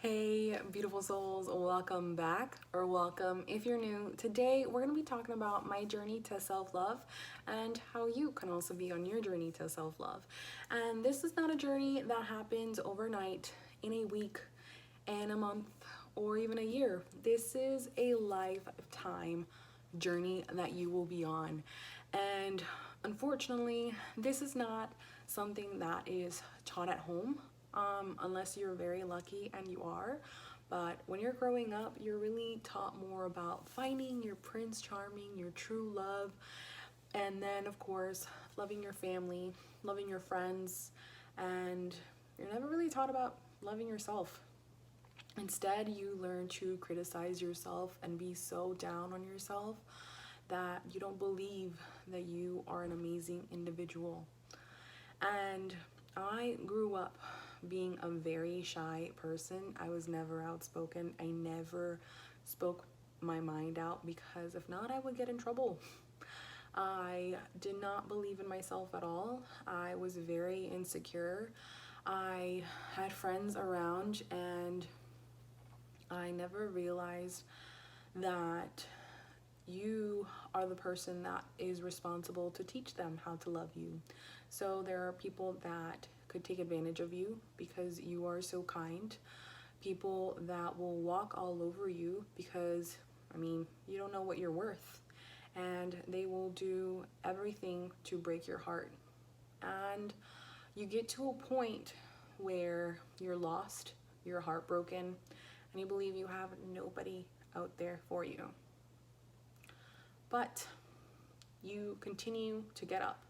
Hey, beautiful souls, welcome back, or welcome if you're new. Today, we're going to be talking about my journey to self-love and how you can also be on your journey to self-love. And this is not a journey that happens overnight, in a week, in a month, or even a year. This is a lifetime journey that you will be on. And unfortunately, this is not something that is taught at home, unless you're very lucky and you are. But when you're growing up, you're really taught more about finding your prince charming, your true love, and then of course, loving your family, loving your friends, and you're never really taught about loving yourself. Instead, you learn to criticize yourself and be so down on yourself that you don't believe that you are an amazing individual. And I grew up being a very shy person. I was never outspoken. I never spoke my mind out because if not, I would get in trouble. I did not believe in myself at all. I was very insecure. I had friends around and I never realized that you are the person that is responsible to teach them how to love you. So there are people that could take advantage of you because you are so kind. People that will walk all over you because, you don't know what you're worth. And they will do everything to break your heart. And you get to a point where you're lost, you're heartbroken, and you believe you have nobody out there for you. But you continue to get up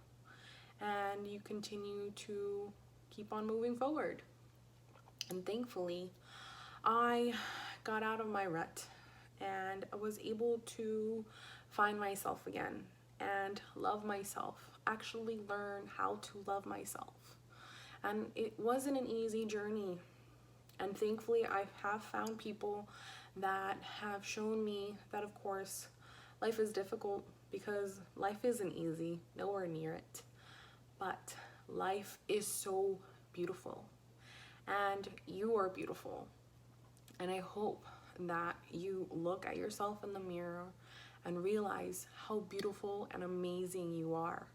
and you continue to keep on moving forward. And thankfully, I got out of my rut and I was able to find myself again and love myself, actually learn how to love myself. And it wasn't an easy journey. And thankfully, I have found people that have shown me that, of course, life is difficult because life isn't easy, nowhere near it. But life is so beautiful and you are beautiful. And I hope that you look at yourself in the mirror and realize how beautiful and amazing you are.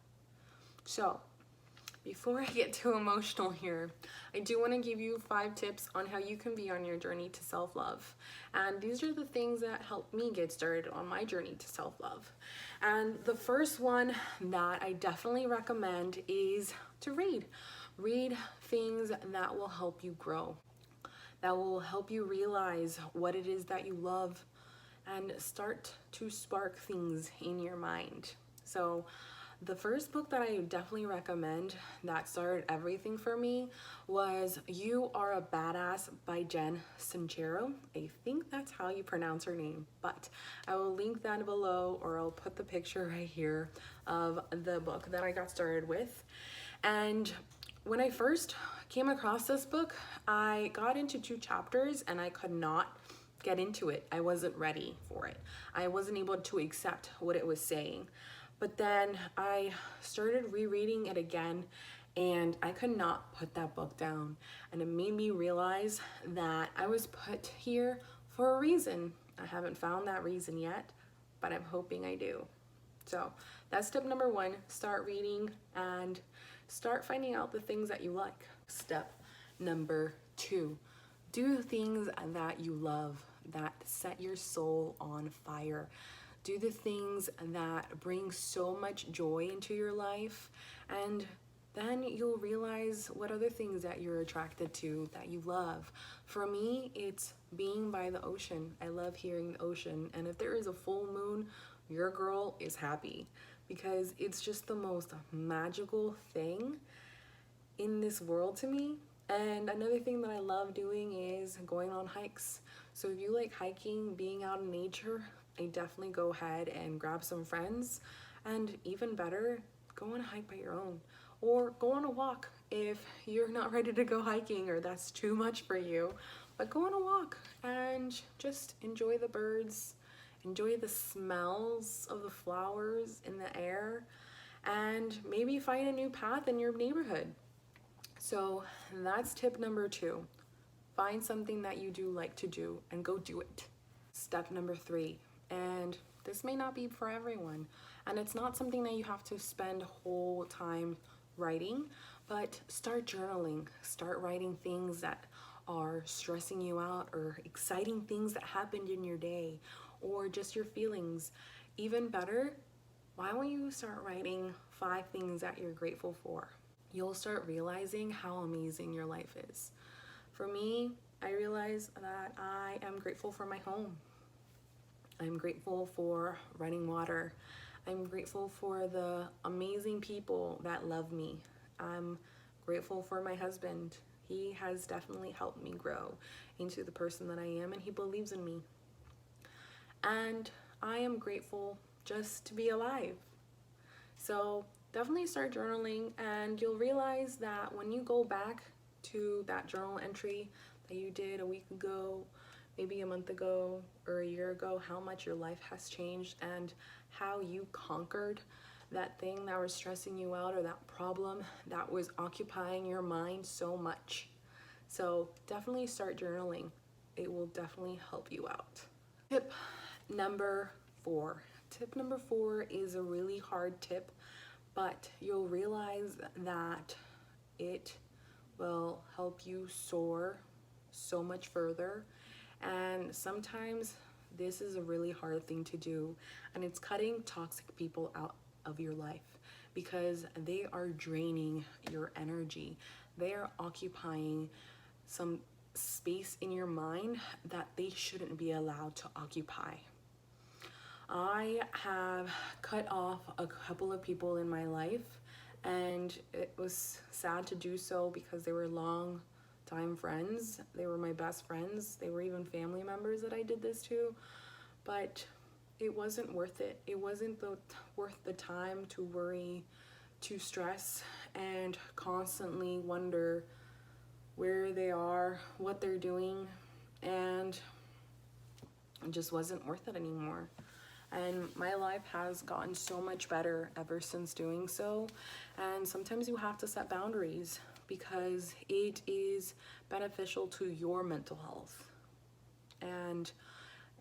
So, before I get too emotional here, I do want to give you 5 tips on how you can be on your journey to self-love. And these are the things that helped me get started on my journey to self-love. And the first one that I definitely recommend is to read. Read things that will help you grow, that will help you realize what it is that you love and start to spark things in your mind. So, the first book that I definitely recommend that started everything for me was You Are a Badass by Jen Sincero. I think that's how you pronounce her name, but I will link that below or I'll put the picture right here of the book that I got started with. And when I first came across this book, I got into 2 chapters and I could not get into it. I wasn't ready for it. I wasn't able to accept what it was saying. But then I started rereading it again and I could not put that book down. And it made me realize that I was put here for a reason. I haven't found that reason yet, but I'm hoping I do. So that's tip number 1, start reading and start finding out the things that you like. Step number 2, do things that you love, that set your soul on fire. Do the things that bring so much joy into your life, and then you'll realize what other things that you're attracted to, that you love. For me, it's being by the ocean. I love hearing the ocean, and if there is a full moon, your girl is happy because it's just the most magical thing in this world to me. And another thing that I love doing is going on hikes. So if you like hiking, being out in nature, I definitely go ahead and grab some friends, and even better, go on a hike by your own or go on a walk if you're not ready to go hiking or that's too much for you. But go on a walk and just enjoy the birds, enjoy the smells of the flowers in the air, and maybe find a new path in your neighborhood. So that's tip number 2. Find something that you do like to do and go do it. Step number 3, and this may not be for everyone, and it's not something that you have to spend whole time writing, but start journaling. Start writing things that are stressing you out, or exciting things that happened in your day, or just your feelings. Even better, why don't you start writing 5 things that you're grateful for? You'll start realizing how amazing your life is. For me, I realize that I am grateful for my home. I'm grateful for running water. I'm grateful for the amazing people that love me. I'm grateful for my husband. He has definitely helped me grow into the person that I am, and he believes in me. And I am grateful just to be alive. So definitely start journaling, and you'll realize that when you go back to that journal entry that you did a week ago, maybe a month ago, or a year ago, how much your life has changed and how you conquered that thing that was stressing you out, or that problem that was occupying your mind so much. So definitely start journaling. It will definitely help you out. Tip number 4. Tip number 4 is a really hard tip, but you'll realize that it will help you soar so much further. And sometimes this is a really hard thing to do, and it's cutting toxic people out of your life, because they are draining your energy. They are occupying some space in your mind that they shouldn't be allowed to occupy. I have cut off a couple of people in my life, and it was sad to do so because they were long time friends. They were my best friends. They were even family members that I did this to, but it wasn't worth it. It wasn't worth the time to worry, to stress, and constantly wonder where they are, what they're doing, and it just wasn't worth it anymore. And my life has gotten so much better ever since doing so. And sometimes you have to set boundaries because it is beneficial to your mental health. And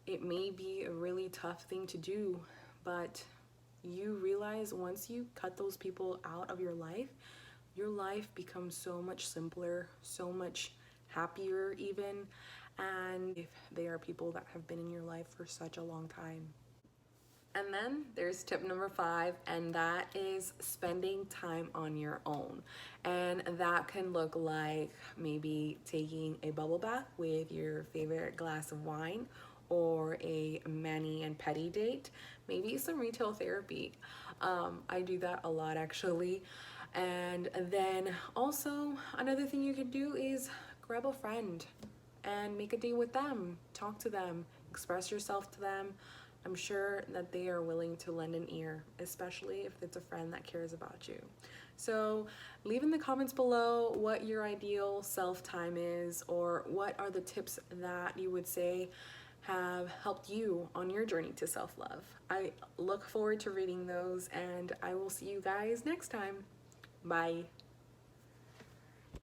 it may be a really tough thing to do, but you realize once you cut those people out of your life becomes so much simpler, so much happier even, and if they are people that have been in your life for such a long time. And then there's tip number 5, and that is spending time on your own. And that can look like maybe taking a bubble bath with your favorite glass of wine, or a mani and pedi date, maybe some retail therapy. I do that a lot actually. And then also another thing you could do is grab a friend and make a date with them, talk to them, express yourself to them. I'm sure that they are willing to lend an ear, especially if it's a friend that cares about you. So leave in the comments below what your ideal self-time is, or what are the tips that you would say have helped you on your journey to self-love. I look forward to reading those, and I will see you guys next time. Bye.